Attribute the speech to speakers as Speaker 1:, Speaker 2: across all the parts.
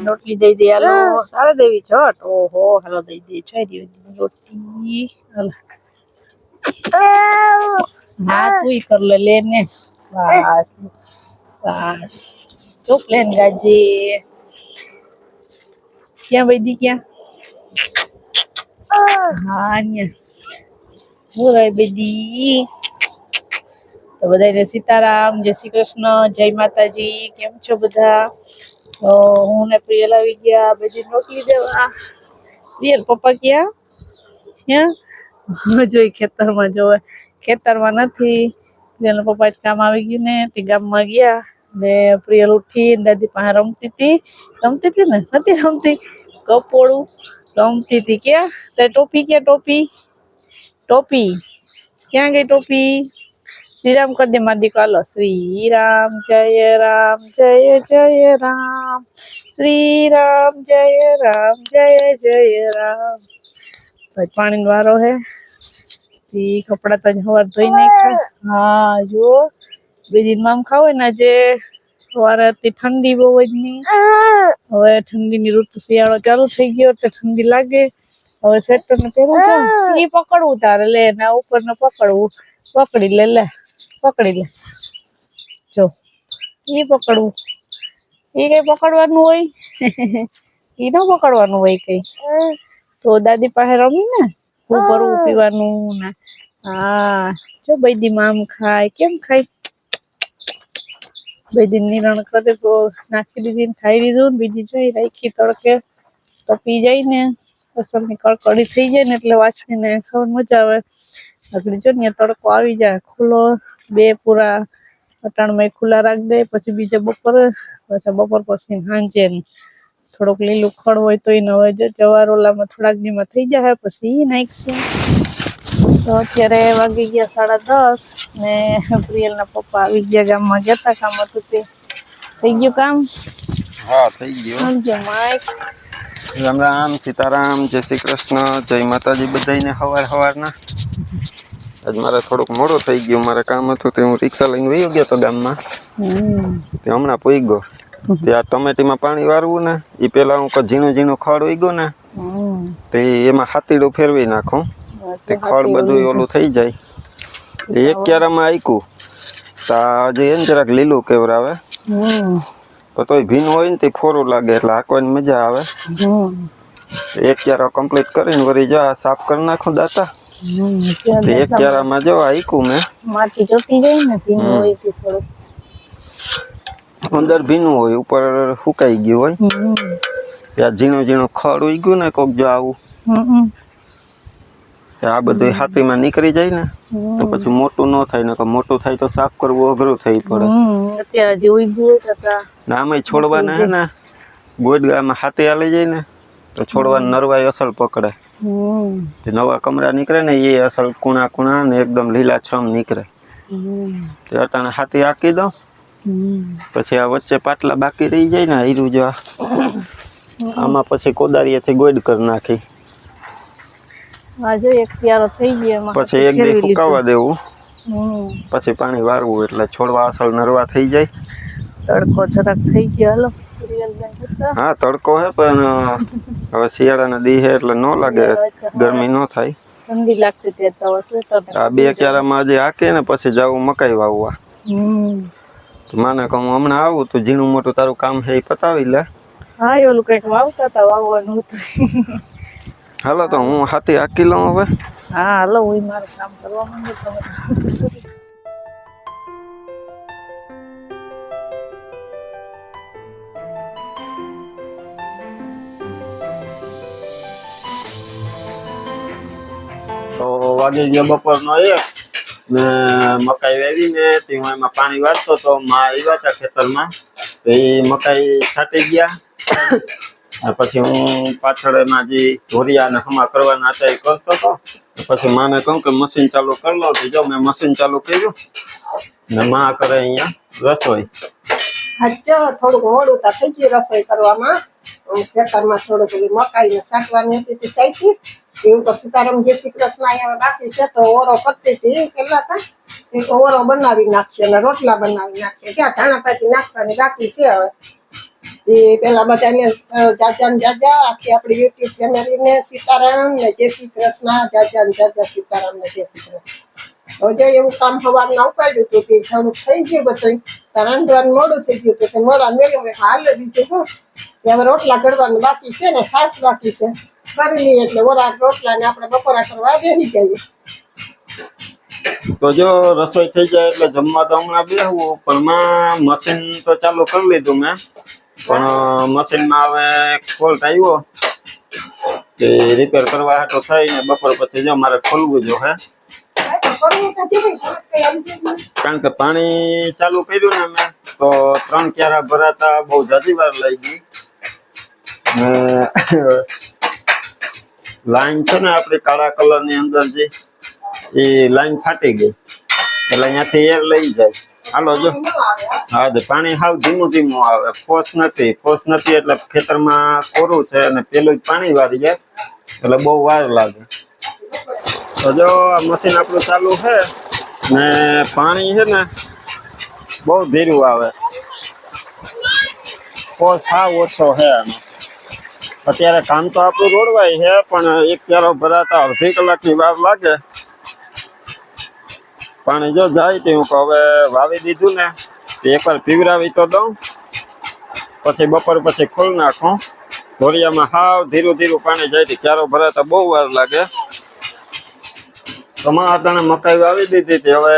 Speaker 1: રોટલી દઈ દે હાલો સારે દેવી છટ ઓહો હાલો દઈ દે છાઈ રોટલી હાલો હા તું કર લે ને બસ બસ ચૂપ લેન ગાજી ક્યાં વૈદી ક્યાં હા હું બેદી તો બધાને સીતારામ જય શ્રી કૃષ્ણ જય માતાજી કેમ છો બધા તો હું ને પ્રિયલ આવી ગયા બધી રોટલી દેવા પ્રિયલ પપ્પા ક્યાં જોઈ ખેતરમાં જોવે ખેતરમાં નથી પ્રિયલના પપ્પા કામ આવી ગયું ને તે ગામમાં ગયા ને પ્રિયલ ઉઠી દાદી પાસે રમતી હતી ને નથી રમતી કપોળું રમતી હતી ક્યાં તે ટોપી ક્યાં ટોપી ક્યાં ગઈ ટોપી શ્રીરામ કર દે મારી દીકરો હાલો શ્રીરામ જય રામ જય જય રામ શ્રીરામ જય રામ જય જય રામ ભાઈ પાણી વારો હે કપડા તો સવાર ધોઈ નાખ્યા હા જો બીજી મામ ખાવ ને આજે સવારે ઠંડી બહુ જ નહીં હવે ઠંડીની ઋતુ શિયાળો ચાલુ થઈ ગયો એટલે ઠંડી લાગે હવે સ્વેટર ને પહેરવું છે એ પકડવું તારે લે ને ઉપર ને પકડવું પકડી લે જો એ પકડવું એ કઈ પકડવાનું હોય એ ન પકડવાનું હોય કઈ તો દાદી પાસે રમી ને હું ભરવું પીવાનું ને હા જો બૈદી મામ ખાય કેમ ખાય બૈદી નિરણ કરે તો નાખી દીધી ને ખાઈ લીધું ને બીજી જોઈ રાખી તડકે તો પી જાય ને અસલની કડકડી થઈ જાય ને એટલે વાંચીને ખાવાની મજા આવે આગળ જો ને તડકો આવી જાય ખુલ્લો બે પૂરા અટાણમાં ખુલ્લા રાખ દે પછી બીજા બપોર પછી સાંજે થોડુંક લીલું ખડ હોય તો એને હવે જવાર ઓલામાં થોડાક દીમાં થઈ જાય પછી નાખશે તો અત્યારે વાગી ગયા 10:30 ને પ્રિયલના પપ્પા આવી ગયા ગામમાં જતા કામ હતું તે થઈ ગયું કામ
Speaker 2: હા થઈ ગયું
Speaker 1: સમજો માઈક
Speaker 2: રામ રામ સીતારામ જય શ્રી કૃષ્ણ જય માતાજી બધાને સવારના આજ મારે થોડુંક મોડું થઈ ગયું મારે કામ હતું તે હું રિક્ષા લઈને વયો ગયો તો ગામમાં તે હમણાં પોઈ ગયો ત્યાં ટમેટીમાં પાણી વારવું ને એ પેલા હું ઝીણું ખડ ઉઈ ગયું ને તે એમાં હાથીડું ફેરવી નાખું તે ખડ બધું ઓલું થઈ જાય એક ક્યારામાં આયકું તો હજી એને જરાક લીલું કેવરાવે તો તોય ભીનું હોય ને તે ફોરું લાગે એટલે હાંકવાની મજા આવે એક ક્યારો કમ્પ્લીટ કરીને વળી જા સાફ કરી નાખું દાતા એક ક્યારામાં જો આયકું મેં
Speaker 1: માટી ચોટી જાય ને ભીનું હોય તે થોડું
Speaker 2: અંદર ભીનું હોય ઉપર સુકાઈ ગયું હોય ત્યાં ઝીણું ખડ ઉઈ ગયું ને કોક જો આવું આ બધું હાથીમાં નીકળી જાય ને તો પછી મોટું ન થાય ને મોટું થાય તો સાફ કરવું અઘરું થઈ પડે આમાં છોડવાના હે ને ગોડગામાં હાથી હાલી જાય ને તો છોડવાના નરવાઈ અસલ પકડે નવા કમરા નીકળે ને એ અસલ કુણા ને એકદમ લીલાછમ નીકળે તો અટાણે હાથી હાકી દો પછી આ વચ્ચે પાટલા બાકી રહી જાય ને હીરું જો આમાં પછી કોદારીએથી ગોડ કરી નાખી પછી એક દી ફૂકાવા દેવું પછી પાણી વારવું એટલે છોડવા અસલ નરવા થઈ જાય
Speaker 1: તડકો જરાક થઈ ગયો
Speaker 2: હા તડકો હે પણ હવે શિયાળાના દી હે એટલે ન લાગે ગરમી ન થાય
Speaker 1: ઠંડી લાગતી
Speaker 2: આ બે ક્યારામાં હજી હાકે ને પછી જાવું મકાઈ વાવવા માને કહું હમણાં આવું તો ઝીણું મોટું તારું કામ છે એ પતાવી લે
Speaker 1: હા ઓલું કઈક વાવતા હતા વાવવાનું હતું
Speaker 2: હાલો તો હું હાથી હાકી લઉં હવે
Speaker 1: હા હાલો હું મારું કામ કરવા માંડું
Speaker 2: તો વાગી ગયો બપોરનો 1 ને મકાઈ વાવી ને તે હું એમાં પાણી વાળતો તો માં આવ્યા હતા ખેતરમાં તો એ મકાઈ છાંટી ગયા પછી હું પાછળ એમાં જે ધોરિયા ને હમા કરવાના હતા એ કરતો હતો પછી માને કહું કે મશીન ચાલુ કરી લો તો જો મેં મશીન ચાલુ કર્યું ને માં કરે અહીંયા રસોઈ
Speaker 3: થોડુંક મોડું તો થઈ ગયું રસોઈ કરવામાં ખેતરમાં થોડુંક મકાઈ ને સાટવાની હતી તે સાચી એવું તો સીતારામ જે શ્રી કૃષ્ણ અહીંયા બાકી છે તો ઓરો કરતી હતી કેટલા હતા એ તો ઓરો બનાવી નાખશે અને રોટલા બનાવી નાખશે ક્યાં ધાણા પાછી નાખવાની બાકી છે હવે એ પેલા બધાને જાજા ને જાજા આખી આપણી યુટ્યુબ ફેમિલીને સીતારામ ને જય શ્રી કૃષ્ણ, જાજા ને જાજા સીતારામ ને જય શ્રી કૃષ્ણ. હવે જો એવું કામ સવારના ઉપાડ્યું હતું કે થોડુંક થઈ ગયું બધું, તો રાંધવાનું મોડું થઈ ગયું કે મોડા મેળવું હાલ બીજું શું કે હવે રોટલા ઘડવાનું બાકી છે ને છાશ બાકી છે, કરી લઈએ એટલે વરાળ રોટલા ને આપણે બપોરા કરવા બેસી જઈએ.
Speaker 2: તો જો રસોઈ થઈ જાય એટલે જમવા તો હમણાં બેહવું, પણ માં મશીન તો ચાલુ કરી લીધું મેં, પણ મશીનમાં હવે ફોલ્ટ આવ્યો કે રિપેર કરવા હાટો થઈને બપોર પછી જો મારે ખોલવું જો હે, કારણ કે પાણી ચાલુ કર્યું ને મેં તો 3 ક્યારા ભરાતા બહુ જાજી વાર લઈ ગઈ. લાઈન છે ને આપણી કાળા કલર ની અંદર જે એ લાઈન ફાટી ગઈ એટલે અહીંયાથી એર લઈ જાય. હાલો જો હા પાણી હાવ ધીમું ધીમું આવે, ફોર્સ નથી એટલે ખેતરમાં કોરું છે અને પેલું જ પાણી વાળી જાય એટલે બહુ વાર લાગે. તો જો આ મશીન આપણું ચાલુ છે ને પાણી છે ને બહુ ધીરું આવે, ફોર્સ હાવ ઓછો છે આનો. અત્યારે કામ તો આપણું રોડવાય છે પણ 1 ક્યારો ભરાતા અડધી કલાકની વાર લાગે. પાણી જો જાય તો હું હવે વાવી દીધું ને એકવાર પીવરાવી તો દઉં, પછી બપોર પછી ખોલ નાખું. ધોરિયામાં હાવ ધીરું ધીરું પાણી જાય તો ક્યારો ભરાતા બહુ વાર લાગે. તમારે મકાઈ વાવી દીધી હતી, હવે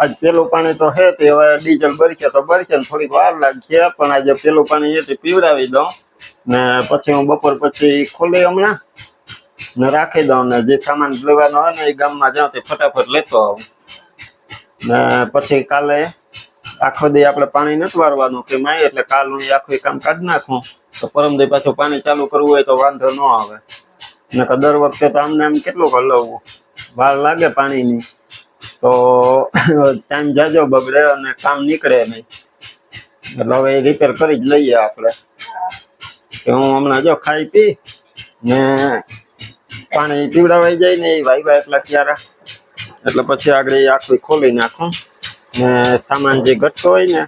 Speaker 2: આજ પેલું પાણી તો હે તે હવે ડીઝલ ભરશે તો ભરશે ને થોડીક વાર લાગશે, પણ આજે પેલું પાણી છે પીવડાવી દઉં ને પછી હું બપોર પછી ખોલી હમણાં ને રાખી દઉં ને જે સામાન લેવાનો હોય ને એ ગામમાં જાઉં તે ફટાફટ લેતો આવું. ને પછી કાલે આખો દી આપણે પાણી નથી વારવાનું કે માય, એટલે કાલ હું આખું કામ કાઢી નાખું તો પરમદી પાછું પાણી ચાલુ કરવું હોય તો વાંધો ન આવે. ને દર વખતે તો આમને આમ કેટલું હલાવવું, વાર લાગે પાણીની તો ટાઈમ જાજો બગડે અને કામ નીકળે નહીં. એટલે હવે રિપેર કરી જ લઈએ આપણે. કે હું હમણાં જો ખાઈ પી ને પાણી પીવડાવાઈ જાય ને એ વાયવા એટલા ક્યારા એટલે પછી આગળ આખું ખોલી નાખું ને સામાન જે ઘટતો હોય ને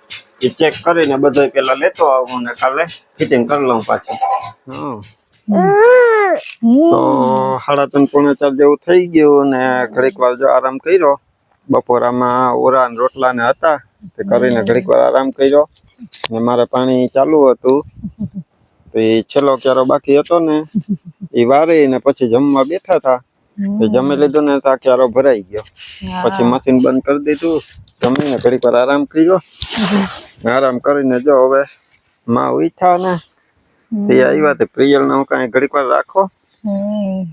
Speaker 2: એ ચેક કરીને બધો પેલા લેતો આવું ને કાલે ફિટિંગ કરી લઉં પાછું. તો 3:30-4 જેવું થઈ ગયું ને ઘડીક વાર જો આરામ કર્યો. બપોરામાં ઓરા ને રોટલા ને હતા તે કરીને ઘડીક વાર આરામ કર્યો ને મારે પાણી ચાલુ હતું તો એ છેલ્લો ક્યારો બાકી હતો ને એ વારી ને પછી જમવા બેઠા હતા. જમી લીધું ને તો ક્યારો ભરાઈ ગયો, પછી મશીન બંધ કરી દીધું, જમીને ઘડીક વાર આરામ કર્યો. આરામ કરીને જો હવે માં ઉઠ્યા ને તે આવ્યા તે પ્રિયલ ને હું કઈ ઘડીક વાર રાખો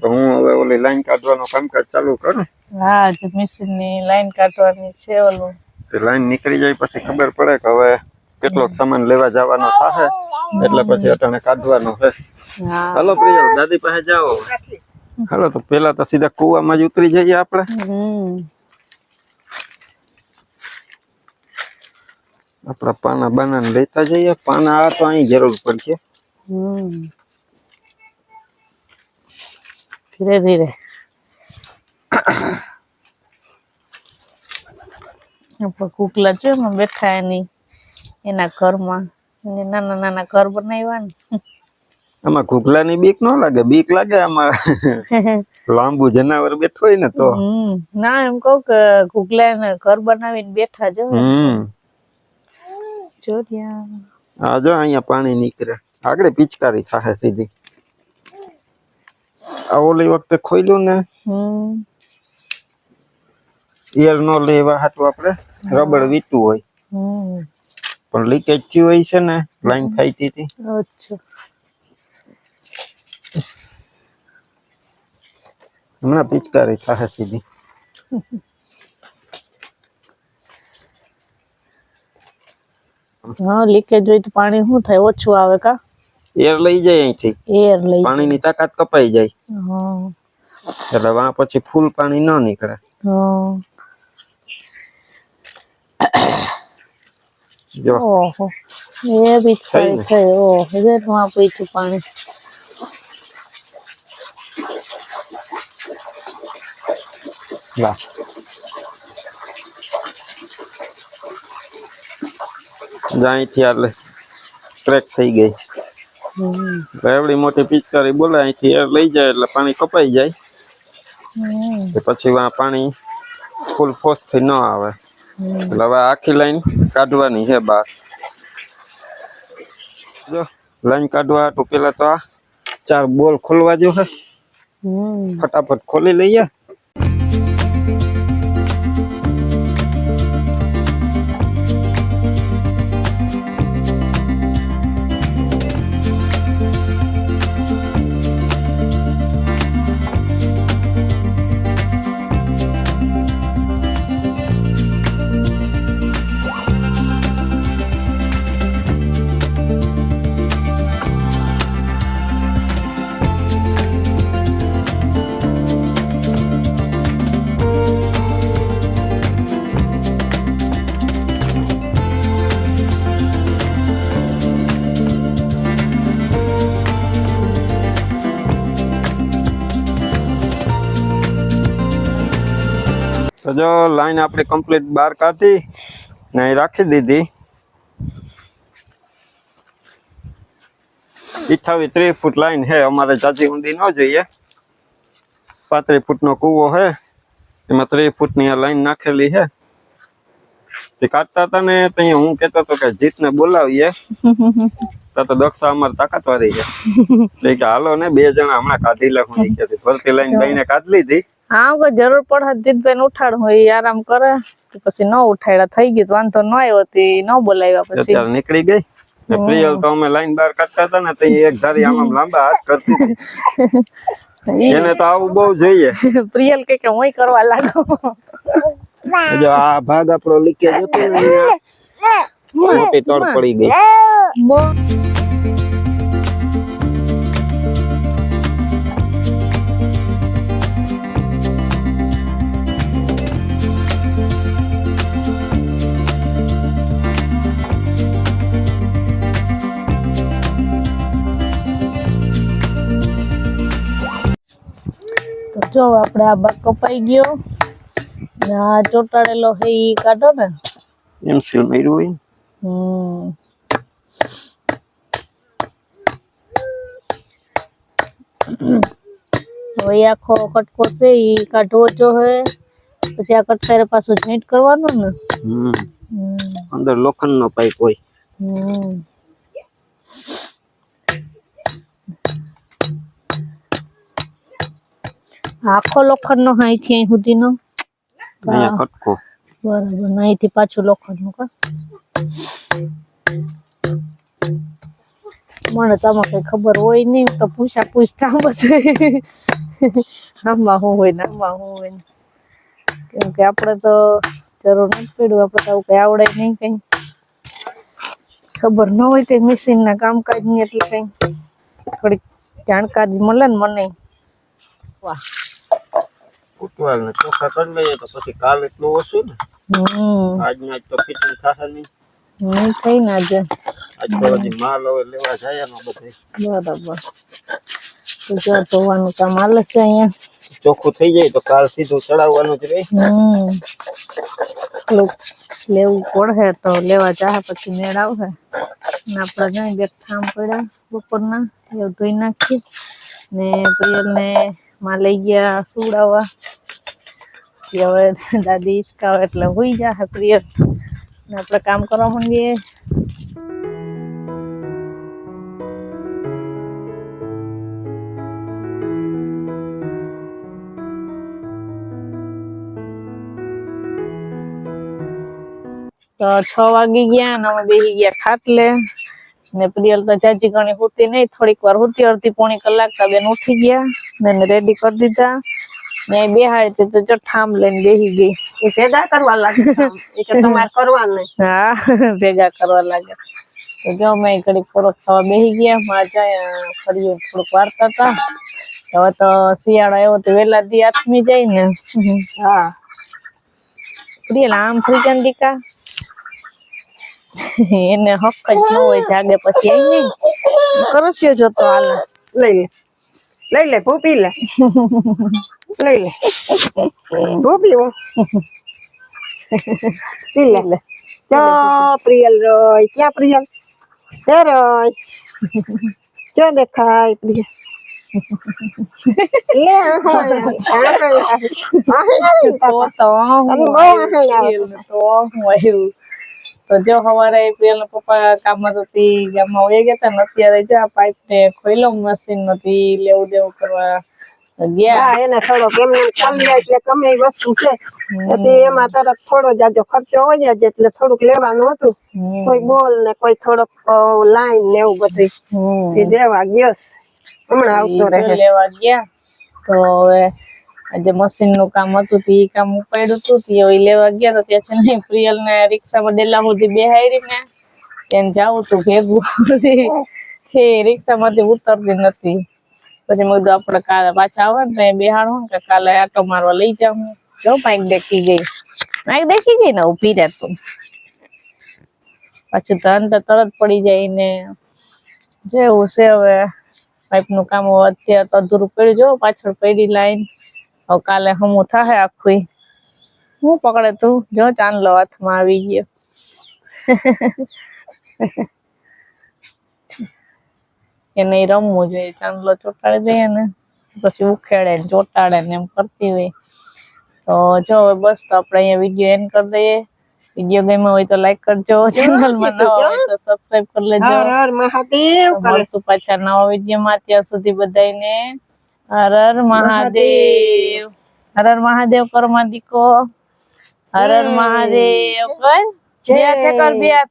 Speaker 2: તો હું હવે ઓલી લાઈન કાઢવાનું કામકાજ ચાલુ કરું.
Speaker 1: હા મશીન ની લાઈન કાઢવાની છે ઓલું,
Speaker 2: તે લાઈન નીકળી જાય પછી ખબર પડે કે હવે કેટલોક સામાન લેવા જવાનો થશે એટલે પછી અટાણે કાઢવાનો છે. હાલો પ્રિયલ દાદી પાસે જાઓ. હાલો તો પેલા તો સીધા કુવામાં જ ઉતરી જઈએ આપણે. આપડા પાના બાના લેતા જઈએ. પાના આ તો અહીં જરૂર પડશે.
Speaker 1: ધીરે ધીરે કુકલા છે બેઠા એના ઘરમાં નાના નાના ઘર બનાવ્યા ને.
Speaker 2: આમાં ઘૂઘલાની બીક ન લાગે? બીક લાગે આમાં લાંબુ જનાવર બેઠો હોય ને તો.
Speaker 1: ના એમ કહું કે ઘૂઘલા ને ઘર બનાવીને બેઠા જો. જો
Speaker 2: હા જો અહીંયા પાણી નીકળે, આગળ પિચકારી થાય સીધી. આ ઓલી વખતે ખોલ્યું ને એર નો લેવા હાટું આપણે રબડ વીટું હોય પણ લીકેજ થયું હોય છે ને લાઈન ફાઈટી હતી.
Speaker 1: અચ્છા
Speaker 2: હમણાં પિચકારી થાય સીધી.
Speaker 1: હા લીકેજ હોય તો પાણી શું થાય? ઓછું આવે કા?
Speaker 2: એર લઈ જાય અહીંથી,
Speaker 1: એર લઈ
Speaker 2: પાણીની તાકાત કપાઈ જાય એટલે વા પછી ફૂલ પાણી ન નીકળે. જો
Speaker 1: ઓહો એ પિચકારી થઈ. ઓહો જેટલું પીછું પાણી.
Speaker 2: લા જાઈ થી આલે ક્રેક થઈ ગઈ.
Speaker 1: હમ.
Speaker 2: એવડી મોટી પિચકારી બોલે અહીંથી એર લઈ જાય એટલે પાણી કપાઈ જાય. પછી પાણી ફૂલ ફોર્સ થી ન આવે. એટલે હવે આખી લાઈન કાઢવાની છે બહાર. જો લાઈન કાઢવા તો પેલા તો આ 4 બોલ ખોલવા જો છે. ફટાફટ ખોલી લઈએ. તો જો લાઈન આપણે કમ્પ્લીટ બહાર કાઢી ને અહીં રાખી દીધી. 28-30 ફૂટ લાઈન છે. અમારે જાજી ઊંડી ન જોઈએ. 35 ફૂટનો કૂવો છે, એમાં 30 ફૂટની આ લાઈન નાખેલી છે. તે કાઢતા હતા ને ત્યાં હું કહેતો હતો કે જીતને બોલાવીએ તો દક્ષા અમારે તાકાત વાળી છે કે હાલો ને 2 જણા હમણાં કાઢી લે. હું કે ભરતી લાઈન ભાઈને કાઢી લીધી.
Speaker 1: હા કોઈ જરૂર પડે જીતભાઈ ને ઉઠાડ હોય આરામ કરે પછી ન ઉઠાડ્યા થઈ ગયું વાંધો ન આવ્યો તે ન બોલાવ્યા પછી
Speaker 2: અત્યારે નીકળી ગઈ. પ્રિયલ તો અમે લાઈન બહાર કાઢતા હતા ને તો એક ધારી આમ લાંબા હાથ કરતી હતી. એને તો આવું બહુ જોઈએ.
Speaker 1: પ્રિયલ કે હું કરવા લાગો.
Speaker 2: જો આ ભાગ આપણો લીકેજ હતો ને મોટી તડ પડી ગઈ.
Speaker 1: જો આપણે આ ભાગ કપાઈ ગયો ને આ ચોટાડેલો છે ઈ કાઢો ને
Speaker 2: એમ સીલ માર્યું
Speaker 1: હોય. હવે આખો કટકો છે ઈ કાઢવો જો હે પછી આ કટકારે પાછું જોઈન્ટ કરવાનું ને.
Speaker 2: અંદર લોખંડનો પાઇપ હોય.
Speaker 1: આખો લોખંડ નો અહીંથી અહીં સુધી નો
Speaker 2: કટકો
Speaker 1: બરાબર. અહીંથી પાછું લોખંડ નું કા મને તો આમાં કઈ ખબર હોય નહીં તો પૂછતા બધું આમાં શું હોય ને આમાં શું હોય ને કેમ કે આપણે તો જરૂર નથી પડ્યું. આપણે તો આવું કઈ આવડે નહીં કઈ ખબર ન હોય કઈ મશીન ના કામકાજ ની એટલે કઈ થોડીક જાણકારી મળે ને મને. વાહ
Speaker 2: ફૂટવાલ ને ચોખા કરી લઈએ તો પછી કાલ એટલું ઓછું ને. આજના તો ફિટિંગ થશે નહીં.
Speaker 1: નહીં થઈ ને આજે
Speaker 2: આજ તો હજી માલ હવે લેવા જાય ને બધે.
Speaker 1: બરાબર. જો ધોવાનું કામ હાલે છે અહીંયા.
Speaker 2: ચોખ્ખું થઈ જાય તો કાલ સીધું ચડાવવાનું જ રહે.
Speaker 1: લેવું પડે તો લેવા જાય પછી મેળ આવશે. આપડે જાય 2 થામ પડ્યા બપોરના એવું ધોઈ નાખી ને પ્રિયલ ને માં લઈ ગયા સુવડાવવા. હવે દાદી હિચકાવે એટલે હોઈ જાય પ્રિયલ ને આપણે કામ કરવા માંડીએ. તો 6 વાગી ગયા ને અમે બેસી ગયા ખાટલે ને પ્રિયલ તો જાજી ઘણી હોતી નહીં. થોડીક વાર હોતી, અડધી પોણી કલાક તો બેન ઉઠી ગયા ને રેડી કરી દીધા ને બેહાડી તો જો ઠામ લઈને બેસી ગઈ.
Speaker 3: એ ભેગા કરવા લાગે એ કે તમારે કરવાનું.
Speaker 1: હા ભેગા કરવા લાગે. તો જો મેં ઘડીક થોડોક ખાવા બેસી ગયા. માજા ફરી થોડુંક વાર્તા હતા. હવે તો શિયાળો આવ્યો તો વેલા દી આથમી જાય ને.
Speaker 3: હા
Speaker 1: પ્રિયલ આમ થઈ જાય દીકા એને હક જ ન હોય જાગે પછી આવી નહીં કરસ્યો જોતો હાલે.
Speaker 3: લઈ લે ભૂપી લે લઈ લે ભૂપી હું પી લે. જો પ્રિયલ રોય ક્યાં પ્રિયલ Rồi, cho દેખાય પ્રિય. લે હોય
Speaker 1: તો હું આવ્યું તો હું આવ્યું તો જો સવારે પ્રિયલ ના પપ્પા કામમાં તો ગામમાં વહી ગયા હતા ને અત્યારે જા પાઇપ ને ખોઈલો મશીન નથી લેવું દેવું કરવા ગયા
Speaker 3: એને થોડો એમને ખોલી એટલે ગમે એ વસ્તુ છે એમાં તરત થોડો જાજો ખર્ચો હોય જ એટલે થોડુંક લેવાનું હતું કોઈ બોલ ને કોઈ થોડોક લાઈન ને એવું બધું એ દેવા ગયો હમણાં આવતો રહે
Speaker 1: લેવા ગયા તો હવે આજે મશીન નું કામ હતું તે કામ ઉપાડ્યું હતું તે લેવા ગયા તો ત્યાં છે ને પ્રિયલ ને રિક્ષામાં ડેલા સુધી બેહાડી ને તેને જાવું તું ભેગું એ રિક્ષા માંથી ઉતરતી નથી પછી મેં કીધું આપડે કાલે પાછા આવે ને બેહાડું ને કે કાલે આટો મારવા લઈ જાઉં જો માઇક દેખી ગઈ ને ઉભી રહે તું પાછું ધન તો તરત પડી જાય ને જેવું છે હવે પાઇપ નું કામ અત્યારે તો અધૂરું પડ્યું જો પાછળ પડી લાઈન હવે કાલે હમું થાય આખું હું પકડે તું જો ચાંદલો હાથમાં આવી ગયો એને રમવું જોઈએ ચાંદલો ચોટાડી દઈએ ને પછી ઉખેડે ને ચોટાડે ને એમ કરતી હોય તો જો હવે બસ તો આપણે અહીંયા વિડીયો એન્ડ કરી દઈએ વિડીયો ગમ્યો હોય તો લાઈક કરજો ચેનલ માં નવા હોય તો સબસ્ક્રાઇબ કરી લેજો
Speaker 3: હર હર મહાદેવ
Speaker 1: મળશું પાછા નવા વિડીયો માં ત્યાં સુધી બધાને હર હર મહાદેવ હર હર મહાદેવ કરો માં દીકો હર હર મહાદેવ કર જય કર